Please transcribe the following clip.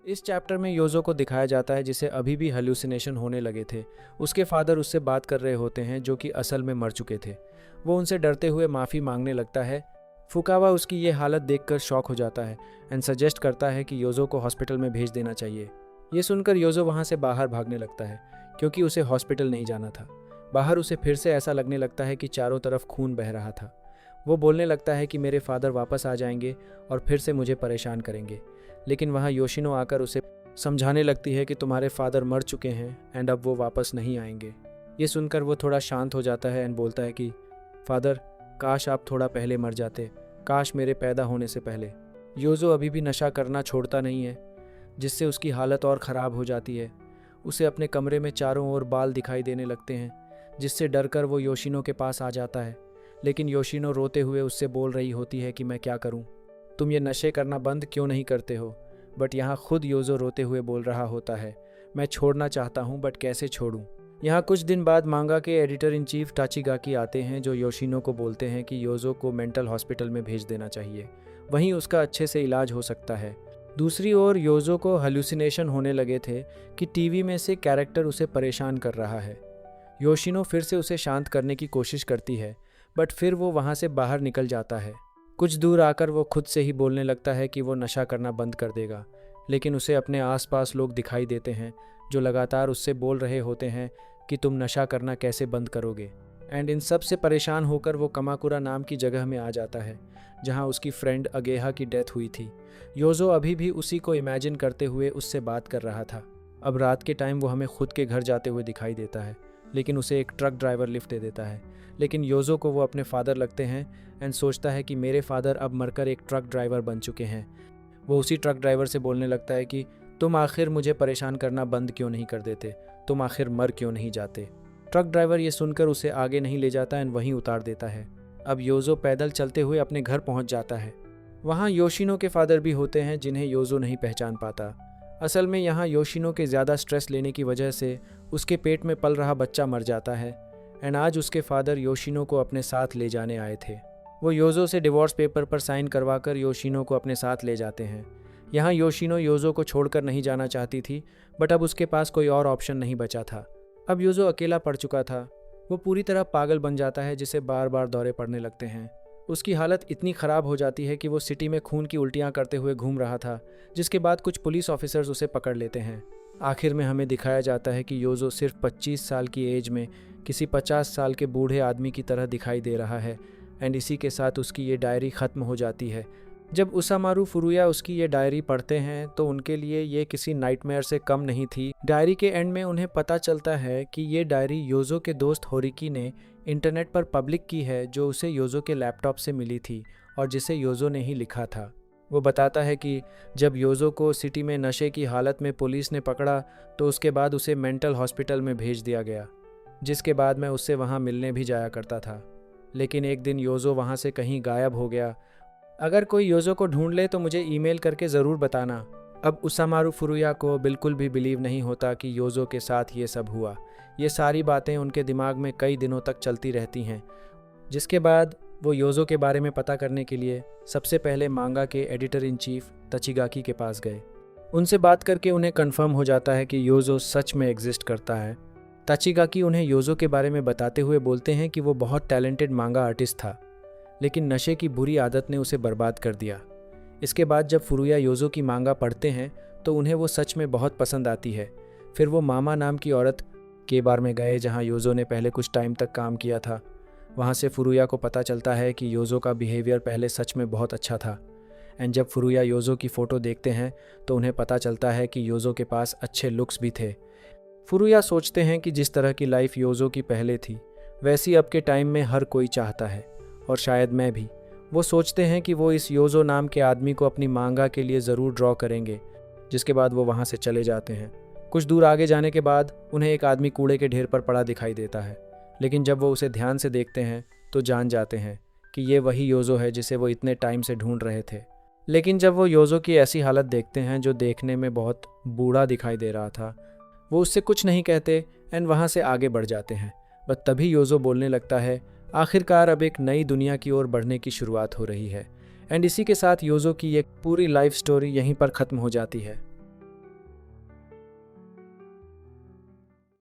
इस चैप्टर में योजो को दिखाया जाता है जिसे अभी भी हेलुसिनेशन होने लगे थे। उसके फादर उससे बात कर रहे होते हैं जो कि असल में मर चुके थे। वो उनसे डरते हुए माफ़ी मांगने लगता है। फुकावा उसकी ये हालत देखकर शॉक हो जाता है एंड सजेस्ट करता है कि योजो को हॉस्पिटल में भेज देना चाहिए। ये सुनकर योजो वहाँ से बाहर भागने लगता है क्योंकि उसे हॉस्पिटल नहीं जाना था। बाहर उसे फिर से ऐसा लगने लगता है कि चारों तरफ खून बह रहा था। वो बोलने लगता है कि मेरे फादर वापस आ जाएंगे और फिर से मुझे परेशान करेंगे। लेकिन वहाँ योशिनो आकर उसे समझाने लगती है कि तुम्हारे फादर मर चुके हैं एंड अब वो वापस नहीं आएंगे। ये सुनकर वो थोड़ा शांत हो जाता है एंड बोलता है कि फादर, काश आप थोड़ा पहले मर जाते, काश मेरे पैदा होने से पहले। योजो अभी भी नशा करना छोड़ता नहीं है, जिससे उसकी हालत और ख़राब हो जाती है। उसे अपने कमरे में चारों ओर बाल दिखाई देने लगते हैं, जिससे डरकर वो योशिनो के पास आ जाता है। लेकिन योशिनो रोते हुए उससे बोल रही होती है कि मैं क्या करूं, तुम ये नशे करना बंद क्यों नहीं करते हो। बट यहाँ खुद योजो रोते हुए बोल रहा होता है, मैं छोड़ना चाहता हूँ बट कैसे छोड़ूं। यहाँ कुछ दिन बाद मांगा के एडिटर इन चीफ टाचिगाकी आते हैं जो योशिनो को बोलते हैं कि योजो को मेंटल हॉस्पिटल में भेज देना चाहिए, वहीं उसका अच्छे से इलाज हो सकता है। दूसरी ओर योजो को हेलुसिनेशन होने लगे थे कि टीवी में से कैरेक्टर उसे परेशान कर रहा है। योशिनो फिर से उसे शांत करने की कोशिश करती है बट फिर वो वहाँ से बाहर निकल जाता है। कुछ दूर आकर वो खुद से ही बोलने लगता है कि वो नशा करना बंद कर देगा, लेकिन उसे अपने आसपास लोग दिखाई देते हैं जो लगातार उससे बोल रहे होते हैं कि तुम नशा करना कैसे बंद करोगे। एंड इन सब से परेशान होकर वो कमाकुरा नाम की जगह में आ जाता है जहाँ उसकी फ्रेंड अगेहा की डेथ हुई थी। योजो अभी भी उसी को इमेजिन करते हुए उससे बात कर रहा था। अब रात के टाइम वो हमें खुद के घर जाते हुए दिखाई देता है, लेकिन उसे एक ट्रक ड्राइवर लिफ्ट दे देता है। लेकिन योजो को वो अपने फादर लगते हैं एंड सोचता है कि मेरे फादर अब मरकर एक ट्रक ड्राइवर बन चुके हैं। वो उसी ट्रक ड्राइवर से बोलने लगता है कि तुम आखिर मुझे परेशान करना बंद क्यों नहीं कर देते, तुम आखिर मर क्यों नहीं जाते। ट्रक ड्राइवर ये सुनकर उसे आगे नहीं ले जाता एंड वहीं उतार देता है। अब योजो पैदल चलते हुए अपने घर पहुंच जाता है। वहाँ योशिनो के फादर भी होते हैं जिन्हें योजो नहीं पहचान पाता। असल में यहाँ योशिनो के ज़्यादा स्ट्रेस लेने की वजह से उसके पेट में पल रहा बच्चा मर जाता है एंड आज उसके फादर योशिनो को अपने साथ ले जाने आए थे। वो योजो से डिवोर्स पेपर पर साइन करवाकर योशिनो को अपने साथ ले जाते हैं। यहाँ योशिनो योजो को छोड़कर नहीं जाना चाहती थी बट अब उसके पास कोई और ऑप्शन नहीं बचा था। अब योजो अकेला पड़ चुका था। वो पूरी तरह पागल बन जाता है जिसे बार बार दौरे पड़ने लगते हैं। उसकी हालत इतनी ख़राब हो जाती है कि वो सिटी में खून की उल्टियाँ करते हुए घूम रहा था, जिसके बाद कुछ पुलिस ऑफिसर्स उसे पकड़ लेते हैं। आखिर में हमें दिखाया जाता है कि योजो सिर्फ 25 साल की एज में किसी 50 साल के बूढ़े आदमी की तरह दिखाई दे रहा है एंड इसी के साथ उसकी ये डायरी ख़त्म हो जाती है। जब उसामारू फुरुया उसकी ये डायरी पढ़ते हैं तो उनके लिए ये किसी नाइटमेयर से कम नहीं थी। डायरी के एंड में उन्हें पता चलता है कि ये डायरी योजो के दोस्त होरिकी ने इंटरनेट पर पब्लिक की है, जो उसे योजो के लैपटॉप से मिली थी और जिसे योजो ने ही लिखा था। वो बताता है कि जब योजो को सिटी में नशे की हालत में पुलिस ने पकड़ा तो उसके बाद उसे मेंटल हॉस्पिटल में भेज दिया गया, जिसके बाद मैं उससे वहाँ मिलने भी जाया करता था। लेकिन एक दिन योजो वहाँ से कहीं गायब हो गया। अगर कोई योजो को ढूंढ ले तो मुझे ईमेल करके ज़रूर बताना। अब उसामारू फुरुया को बिल्कुल भी बिलीव नहीं होता कि योजो के साथ ये सब हुआ। ये सारी बातें उनके दिमाग में कई दिनों तक चलती रहती हैं, जिसके बाद वो योजो के बारे में पता करने के लिए सबसे पहले मांगा के एडिटर इन चीफ तचिगाकी के पास गए। उनसे बात करके उन्हें कंफर्म हो जाता है कि योजो सच में एग्जिस्ट करता है। तचिगाकी उन्हें योजो के बारे में बताते हुए बोलते हैं कि वो बहुत टैलेंटेड मांगा आर्टिस्ट था, लेकिन नशे की बुरी आदत ने उसे बर्बाद कर दिया। इसके बाद जब फुरुया योजो की मांगा पढ़ते हैं तो उन्हें वो सच में बहुत पसंद आती है। फिर वो मामा नाम की औरत के बार में गए जहाँ योजो ने पहले कुछ टाइम तक काम किया था। वहाँ से फुरुया को पता चलता है कि योजो का बिहेवियर पहले सच में बहुत अच्छा था। एंड जब फुरुया योजो की फ़ोटो देखते हैं तो उन्हें पता चलता है कि योजो के पास अच्छे लुक्स भी थे। फुरुया सोचते हैं कि जिस तरह की लाइफ योजो की पहले थी वैसी अब के टाइम में हर कोई चाहता है, और शायद मैं भी। वो सोचते हैं कि वो इस योजो नाम के आदमी को अपनी मांगा के लिए ज़रूर ड्रॉ करेंगे, जिसके बाद वो वहाँ से चले जाते हैं। कुछ दूर आगे जाने के बाद उन्हें एक आदमी कूड़े के ढेर पर पड़ा दिखाई देता है, लेकिन जब वो उसे ध्यान से देखते हैं तो जान जाते हैं कि ये वही योजो है जिसे वो इतने टाइम से ढूंढ रहे थे। लेकिन जब वो योजो की ऐसी हालत देखते हैं जो देखने में बहुत बूढ़ा दिखाई दे रहा था, वो उससे कुछ नहीं कहते एंड वहाँ से आगे बढ़ जाते हैं। बस तभी योजो बोलने लगता है, आखिरकार अब एक नई दुनिया की ओर बढ़ने की शुरुआत हो रही है। एंड इसी के साथ योजो की एक पूरी लाइफ स्टोरी यहीं पर ख़त्म हो जाती है।